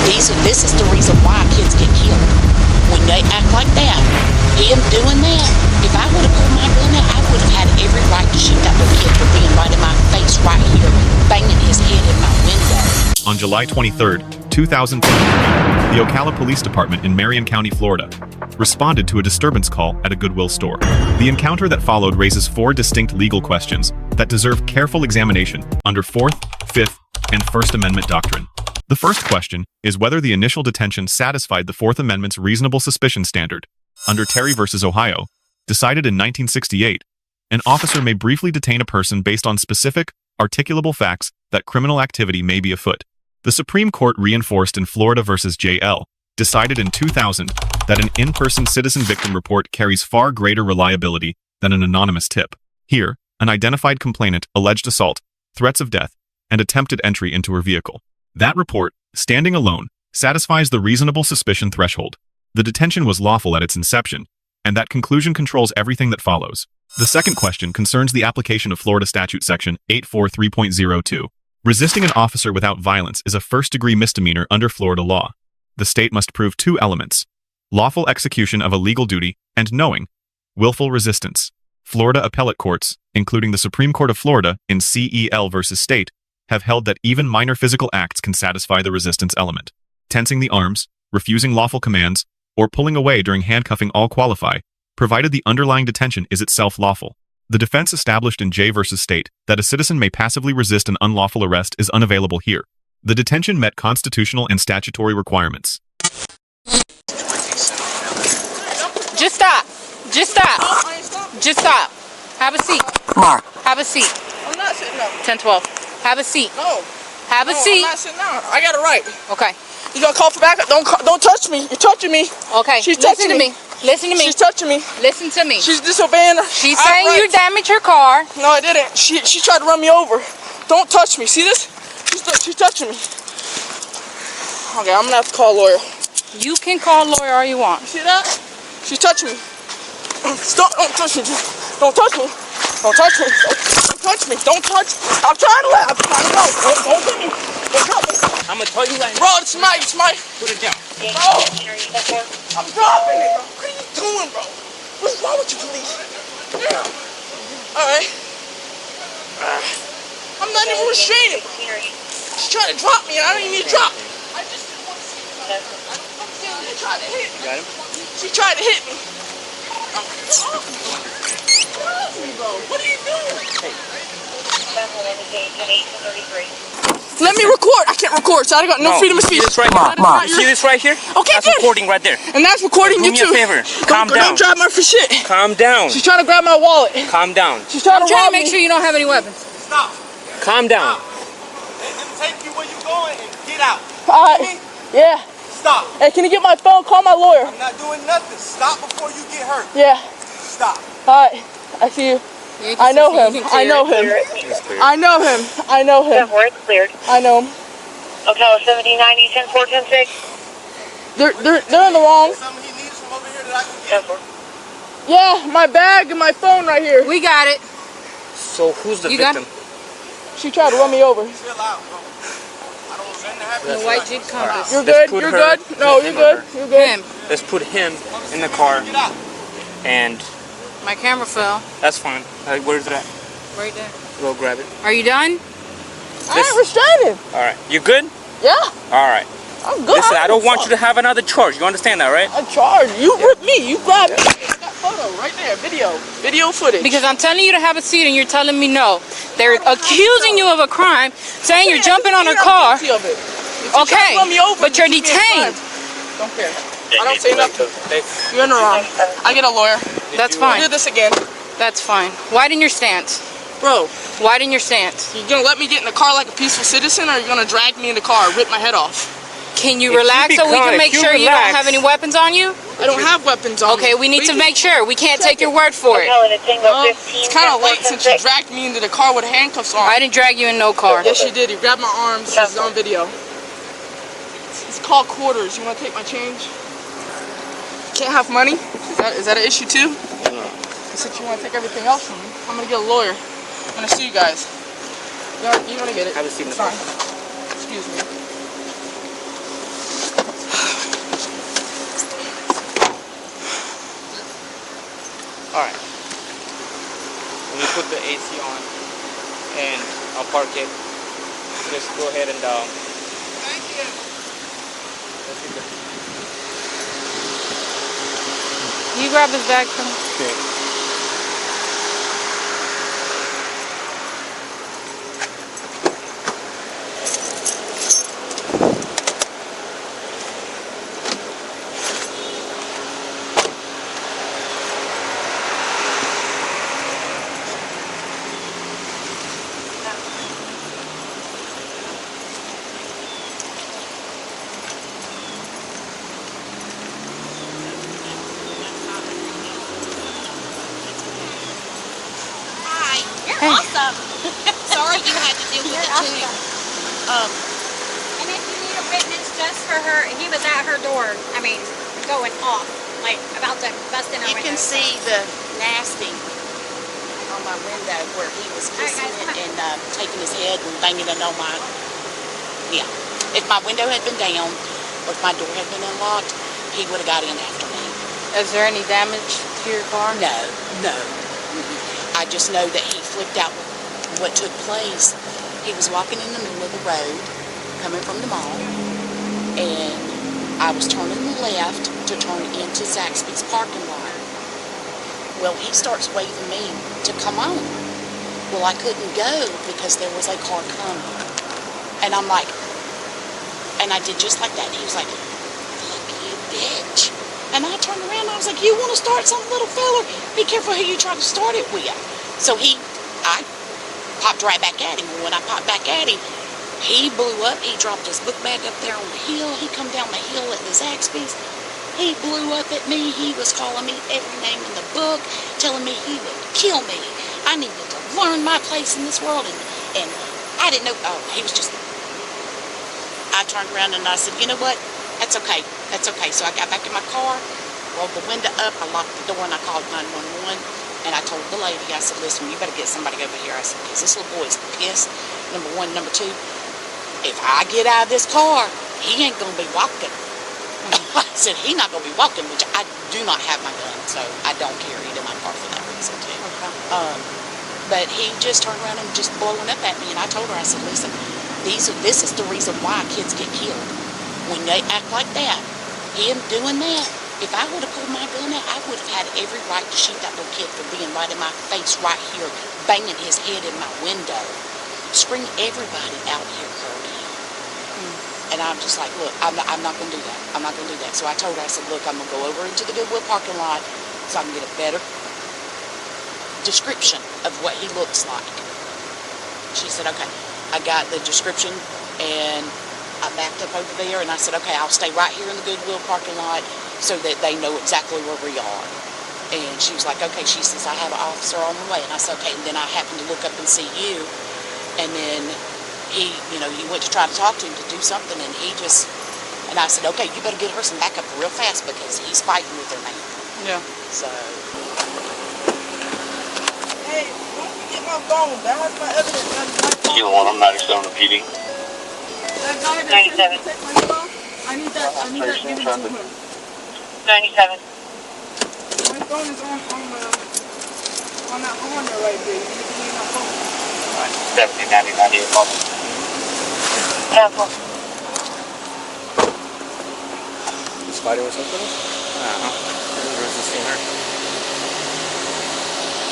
This is the reason why kids get killed. When they act like that, him doing that, if I would have pulled my gun out, I would have had every right to shoot that little kid for being right in my face right here, banging his head in my window. On July 23, 2010, the Ocala Police Department in Marion County, Florida, responded to a disturbance call at a Goodwill store. The encounter that followed raises 4 distinct legal questions that deserve careful examination under 4th, 5th, and First Amendment doctrine. The first question is whether the initial detention satisfied the Fourth Amendment's reasonable suspicion standard. Under Terry v. Ohio, decided in 1968, an officer may briefly detain a person based on specific, articulable facts that criminal activity may be afoot. The Supreme Court reinforced in Florida v. J.L., decided in 2000, that an in-person citizen victim report carries far greater reliability than an anonymous tip. Here, an identified complainant alleged assault, threats of death, and attempted entry into her vehicle. That report, standing alone, satisfies the reasonable suspicion threshold. The detention was lawful at its inception, and that conclusion controls everything that follows. The second question concerns the application of Florida Statute Section 843.02. Resisting an officer without violence is a first-degree misdemeanor under Florida law. The state must prove 2 elements: lawful execution of a legal duty and knowing, willful resistance. Florida appellate courts, including the Supreme Court of Florida in CEL v. State, have held that even minor physical acts can satisfy the resistance element. Tensing the arms, refusing lawful commands, or pulling away during handcuffing all qualify, provided the underlying detention is itself lawful. The defense established in J v. State that a citizen may passively resist an unlawful arrest is unavailable here. The detention met constitutional and statutory requirements. Just stop. Just stop. Just stop. Have a seat. Mark. Have a seat. I'm not sitting down. 10-12. Have a seat. No. Have a seat. I'm not sitting down. I got a right. Okay. You gonna call for backup? Don't touch me. You're touching me. Okay. She's touching Listen to me. Listen to me. She's touching me. Listen to me. She's disobeying her. She's saying you damaged her car. No, I didn't. She tried to run me over. Don't touch me. See this? She's touching me. Okay, I'm gonna have to call a lawyer. You can call a lawyer all you want. You see that? She's touching me. Stop! Don't touch me. Don't touch me. Don't touch me. Don't touch me. Don't touch me. I'm trying to let. I'm trying to go. Don't hit me. Don't touch me. I'm gonna tell you that. Bro, it's my. Put it down. Bro, I'm dropping it, bro. What are you doing, bro? What's wrong with you, police? All right. I'm not even restraining, bro. She's trying to drop me, and I don't even need to drop. I just didn't want to see her. She tried to hit me. Got him? She tried to hit me. Bro, what are you doing? Let me record. I can't record, so I got no freedom of speech. See this right here? Mom. You see this right here? Okay, that's good. recording right there. And that's recording you Do too. me a favor. Calm down. Don't drive my for shit. Calm down. She's trying to grab my wallet. Calm down. She's trying I'm to trying rob to make me. sure you don't have any weapons. Stop. Calm down. Let them take you where you going and get out. All right. Yeah. Stop. Hey, can you get my phone? Call my lawyer. I'm not doing nothing. Stop before you get hurt. Yeah. Stop. All right. I see you. I know him. I know him. I know him. I know him. It's cleared. I know him. Ocala 7090 10416. They're in the wrong. Something he needs from over here that I can get. Yeah, my bag and my phone right here. We got it. So who's the You got victim? She tried to run me over. Chill out, bro. I don't want nothing to happen. The white Jeep Compass. You're Let's good. put You're her- good. No, you're good. You're good. Him. Let's put him in the car, Get out. and My camera fell. that's fine. Where's it at? Right there. Go grab it. Are you done? I ain't restraining. All right. You good? Yeah, All right. I'm good. Listen, I don't want you to have another charge. You understand that, right? I charge. You with me. You grabbed me. That photo right there. Video footage. Because I'm telling you to have a seat and you're telling me no. They're accusing you of a crime, saying you're jumping on her car. Okay, but you're detained. Don't care. I don't say nothing. You're in the wrong. I get a lawyer. That's We'll fine. do this again. That's fine. Widen your stance. Bro, Widen your stance. you gonna let me get in the car like a peaceful citizen, or are you gonna drag me in the car and rip my head off? Can you If you relax be so we calm, can if make you sure you don't relax. have any weapons on you? I don't have weapons on me. Okay, we need to make sure. We can't take your word for it. Ocala Tango No, 15 it's kind of late since you 10416. dragged me into the car with handcuffs on. I didn't drag you in no car. Yes, you did. You grabbed my arms. This is on video. It's called quarters. You want to take my change? Can't have money? Is that an issue too? Since you want to take everything else from me, I'm gonna get a lawyer. I'm gonna sue you guys. You wanna get it? Have a seat in the It's fine. car. Excuse me. All right. Let me put the AC on, and I'll park it. Just go ahead and Thank you. let's see the- You grab his bag from him. Okay. Hi. You're Hey. awesome. Sorry you had to deal with it too. And if you need a witness just for her, he was at her door. I mean, going off, like about to bust in her You window. can see the nasty on my window where he was All right, kissing guys, it come and taking his head and banging it on my. Yeah. If my window had been down or if my door had been unlocked, he would have got in after me. Is there any damage to your car? No, no. I just know that he flipped out what took place. He was walking in the middle of the road, coming from the mall, and I was turning left to turn into Zaxby's parking lot. Well, he starts waving me to come on. Well, I couldn't go because there was a car coming. And I'm like, and I did just like that. He was like, fuck you, bitch. And I turned around and I was like, you want to start something, little fella? Be careful who you try to start it with. So I popped right back at him. When I popped back at him, he blew up. He dropped his book bag up there on the hill. He come down the hill at the Zaxby's. He blew up at me. He was calling me every name in the book, telling me he would kill me. I needed to learn my place in this world. And I didn't know. Oh, he was just. I turned around and I said, you know what? That's okay. That's okay. So I got back in my car, rolled the window up, I locked the door, and I called 911. And I told the lady, I said, listen, you better get somebody over here. I said, because this little boy's pissed, number one. Number two, if I get out of this car, he ain't going to be walking. I said, he's not going to be walking, which I do not have my gun, so I don't carry it in my car for that reason, too. Okay. But he just turned around and just blowing up at me, and I told her, I said, listen, this is the reason why kids get killed. When they act like that, him doing that, if I would have pulled my gun out, I would have had every right to shoot that little kid for being right in my face right here, banging his head in my window. Scream, everybody out here heard him. And I'm just like, look, I'm not going to do that. I'm not going to do that. So I told her, I said, look, I'm going to go over into the Goodwill parking lot so I can get a better description of what he looks like. She said, okay. I got the description and I backed up over there and I said, okay, I'll stay right here in the Goodwill parking lot so that they know exactly where we are. And she was like, okay. She says, I have an officer on the way. And I said, okay. And then I happened to look up and see you. And then he, you went to try to talk to him to do something, and he just, and I said, okay, you better get her some backup real fast because he's fighting with her now. Yeah. So. Hey, don't forget my phone. That has my evidence. That's my phone. Kilo 1, I'm 97 repeating. That guy that 97. said he would take my phone, I need that given to him. 97. My phone is on that horn there right there. You need to give me my phone. 70, 90, 98, Bob. Cancel. He's fighting with something? Where's the scene her?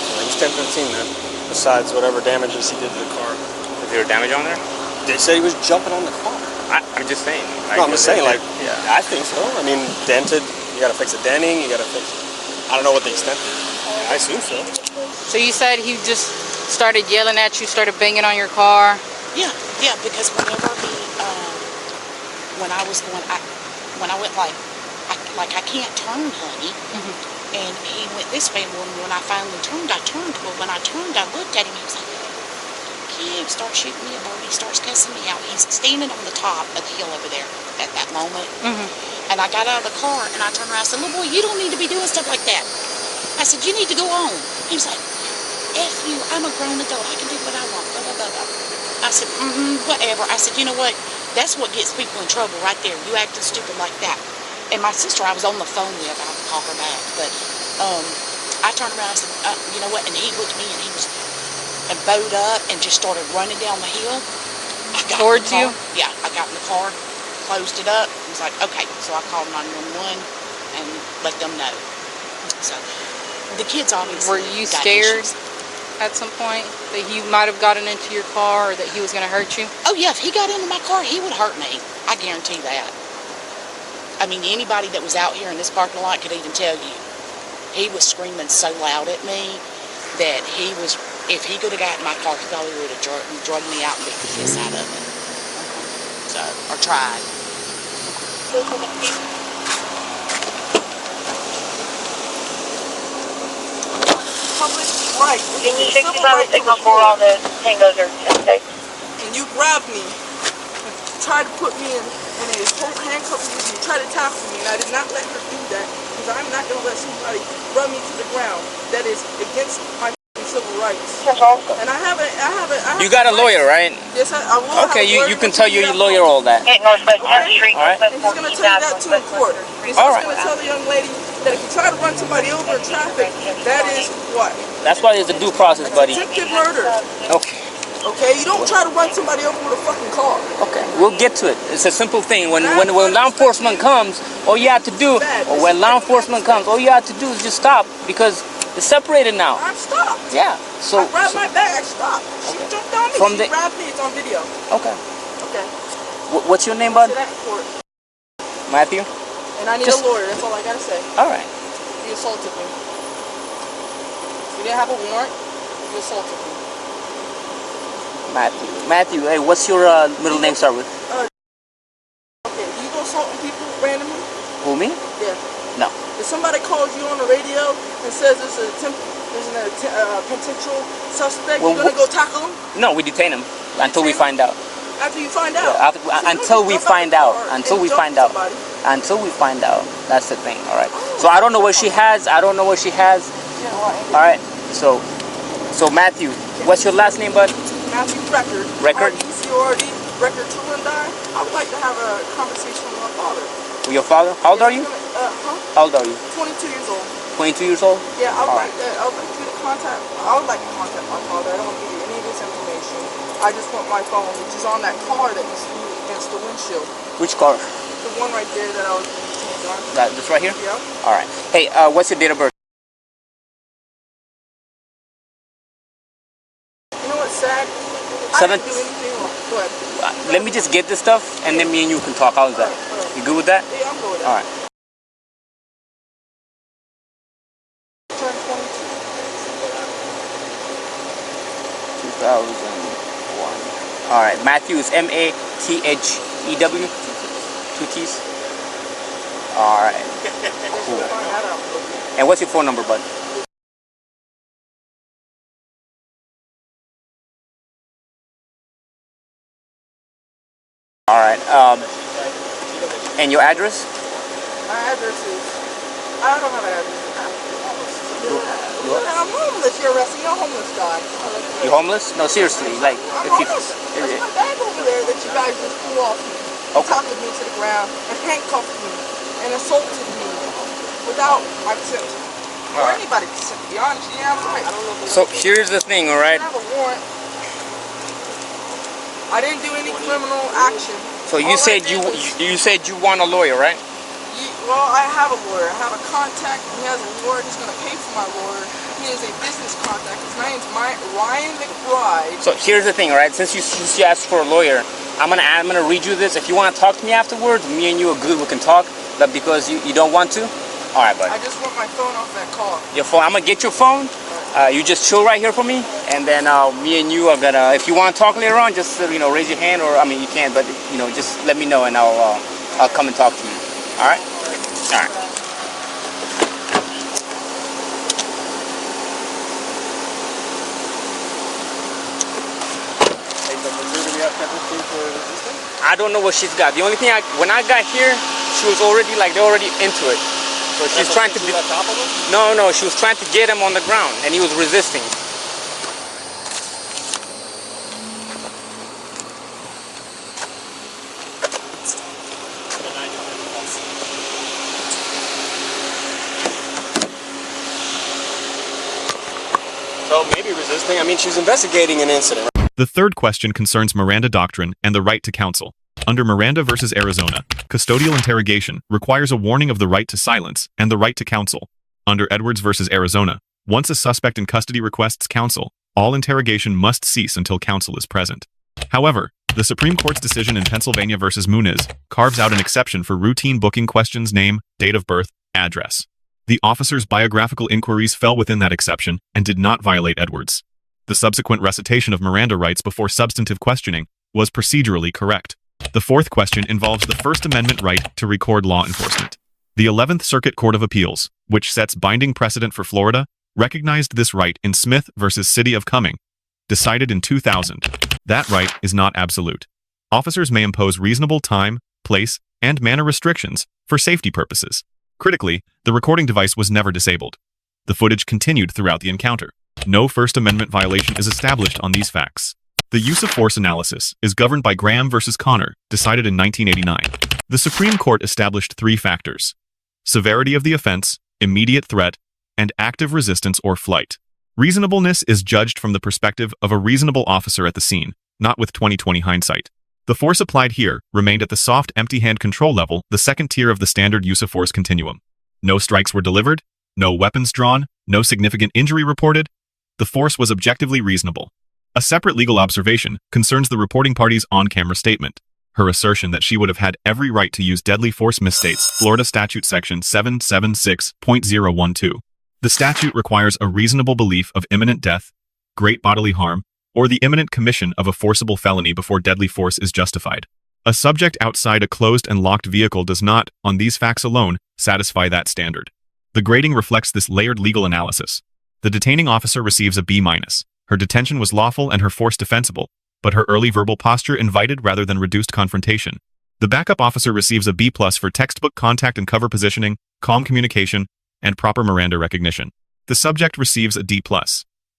So he was 10-15 then, besides whatever damages he did to the car. Is there damage on there? They said he was jumping on the car. I'm just saying. No, I'm just saying, like, yeah, I think so. I mean, dented, you gotta fix the denting, you gotta fix it. I don't know what the extent is. I assume so. So you said he just started yelling at you, started banging on your car? Yeah, because whenever he, when I was going, when I went like I can't turn, honey, and he went this way, and when I finally turned, I turned. Well, when I turned, I looked at him, he was like, kid, starts shooting me a bird, he starts cussing me out. He's standing on the top of the hill over there at that moment, and I got out of the car, and I turned around, I said, little boy, you don't need to be doing stuff like that. I said, you need to go on. He was like, F you, I'm a grown adult, I can do what I want, blah, blah, blah, blah. I said, whatever. I said, you know what? That's what gets people in trouble right there. You acting stupid like that. And my sister, I was on the phone with, I'll call her back. But I turned around and said, you know what? And he looked at me and he was and bowed up and just started running down the hill. Towards you? Yeah, I got in the car, closed it up. He was like, okay. So I called 911 and let them know. So the kids obviously. Were you scared at some point that he might have gotten into your car or that he was going to hurt you? Oh yeah, if he got into my car, he would hurt me. I guarantee that. I mean, anybody that was out here in this parking lot could even tell you. He was screaming so loud at me that he was, if he could have got in my car, he probably would have drugged me out and beat the piss out of me. So, or tried. Public right. Can you 65 signal for all the tangos are okay? And you grabbed me, tried to put me in a handcuffs with you, tried to tackle me, and I did not let her do that because I'm not going to let somebody run me to the ground. That is against my civil rights. And I have You got a lawyer, right? Yes, I will. Okay, you can tell your lawyer all that. Northwest 10th Street. All right. And he's going to tell you that too in court. He's All right. going to tell the young lady that if you try to run somebody over in traffic, that is what? That's why there's a due process, buddy. Attempted murder. Okay. Okay, you don't try to run somebody over with a fucking car. Okay, we'll get to it. It's a simple thing. When law enforcement comes, all you have to do, or when law enforcement comes, all you have to do is just stop because it's separated now. I'm stopped. Yeah. So. I grabbed my bag. I stopped. She jumped on me. She grabbed me. It's on video. Okay. Okay. What's your name, bud? Sit at court. Matthew. And I need a lawyer. That's all I gotta say. All right. You assaulted me. You didn't have a warrant. You assaulted me. Matthew, hey, what's your middle name start with? Okay, you go assaulting people randomly? Who, me? Yeah. No. If somebody calls you on the radio and says there's a potential suspect, you're gonna go tackle him? No, we detain him until we find out. After you find out? Yeah, until we find out. Until we find out. Until we find out. That's the thing, all right? So I don't know what she has. All right, so Matthew, what's your last name, bud? Matthew Record. Record? R-E-C-O-R-D, Record Trulandai. I would like to have a conversation with my father. With your father? How old are you? How old are you? 22 years old. 22 years old? Yeah, I would like you to contact. I would like to contact my father. I don't want to give you any of this information. I just want my phone, which is on that car that you see against the windshield. Which car? The one right there that I was detained on. This right here? Yeah. All right. Hey, what's your date of birth? You know what's sad? I didn't do anything wrong. Go ahead. Let me just get this stuff, and then me and you can talk. How's that? You good with that? Yeah, I'm good with that. All right. Turn 22. 2001. All right. Matthew is M-A-T-H-E-W. 2 T's. All right. Cool. And what's your phone number, bud? All right. And your address? My address is. I don't have an address. I'm homeless. You're arresting. You're a homeless guy. You homeless? No, seriously. Like, I'm if you. homeless. There's my bag over there that you guys just threw off me. Okay. Tackled me to the ground and handcuffed me and assaulted me without my consent. Or anybody's consent, to be honest. Yeah, I'm right. I don't know. So here's the thing, all right? I have a warrant. I didn't do any criminal action. So you said you want a lawyer, right? Well, I have a lawyer. I have a contact. He has a lawyer. He's going to pay for my lawyer. He is a business contact. His name's Ryan McBride. So here's the thing, all right? Since you asked for a lawyer, I'm gonna read you this. If you want to talk to me afterwards, me and you are good. We can talk. But because you don't want to, all right, buddy. I just want my phone off that call. Your phone. I'm gonna get your phone. You just chill right here for me, and then me and you are gonna. If you want to talk later on, just raise your hand, or I mean you can, but just let me know, and I'll come and talk to you. All right. All right. I don't know what she's got. The only thing when I got here, she was already they're already into it. So she's trying to. No, she was trying to get him on the ground, and he was resisting. So maybe resisting. I mean, she's investigating an incident. The third question concerns Miranda doctrine and the right to counsel. Under Miranda versus Arizona, custodial interrogation requires a warning of the right to silence and the right to counsel. Under Edwards versus Arizona, once a suspect in custody requests counsel, all interrogation must cease until counsel is present. However, the Supreme Court's decision in Pennsylvania versus Muniz carves out an exception for routine booking questions: name, date of birth, address. The officer's biographical inquiries fell within that exception and did not violate Edwards. The subsequent recitation of Miranda rights before substantive questioning was procedurally correct. The fourth question involves the First Amendment right to record law enforcement. The 11th Circuit Court of Appeals, which sets binding precedent for Florida, recognized this right in Smith versus City of Cumming, decided in 2000. That right is not absolute. Officers may impose reasonable time, place, and manner restrictions for safety purposes. Critically, the recording device was never disabled. The footage continued throughout the encounter. No First Amendment violation is established on these facts. The use of force analysis is governed by Graham versus Connor, decided in 1989. The Supreme Court established 3 factors: severity of the offense, immediate threat, and active resistance or flight. Reasonableness is judged from the perspective of a reasonable officer at the scene, not with 20/20 hindsight. The force applied here remained at the soft, empty hand control level, the second tier of the standard use of force continuum. No strikes were delivered, no weapons drawn, no significant injury reported. The force was objectively reasonable. A separate legal observation concerns the reporting party's on-camera statement. Her assertion that she would have had every right to use deadly force misstates Florida Statute Section 776.012. The statute requires a reasonable belief of imminent death, great bodily harm, or the imminent commission of a forcible felony before deadly force is justified. A subject outside a closed and locked vehicle does not, on these facts alone, satisfy that standard. The grading reflects this layered legal analysis. The detaining officer receives a B-. Her detention was lawful and her force defensible, but her early verbal posture invited rather than reduced confrontation. The backup officer receives a B+ for textbook contact and cover positioning, calm communication, and proper Miranda recognition. The subject receives a D+.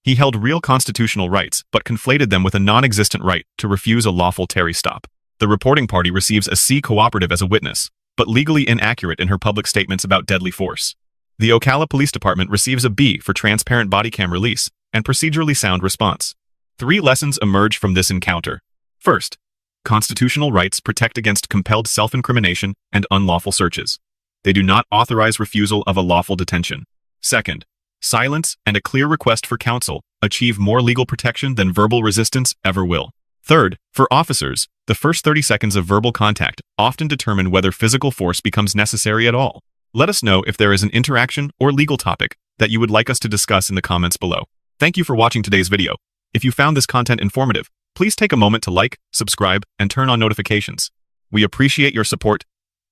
He held real constitutional rights, but conflated them with a non-existent right to refuse a lawful Terry stop. The reporting party receives a C cooperative as a witness, but legally inaccurate in her public statements about deadly force. The Ocala Police Department receives a B for transparent bodycam release and procedurally sound response. 3 lessons emerge from this encounter. First, constitutional rights protect against compelled self-incrimination and unlawful searches. They do not authorize refusal of a lawful detention. Second, silence and a clear request for counsel achieve more legal protection than verbal resistance ever will. Third, for officers, the first 30 seconds of verbal contact often determine whether physical force becomes necessary at all. Let us know if there is an interaction or legal topic that you would like us to discuss in the comments below. Thank you for watching today's video. If you found this content informative, please take a moment to like, subscribe, and turn on notifications. We appreciate your support,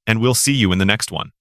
and we'll see you in the next one.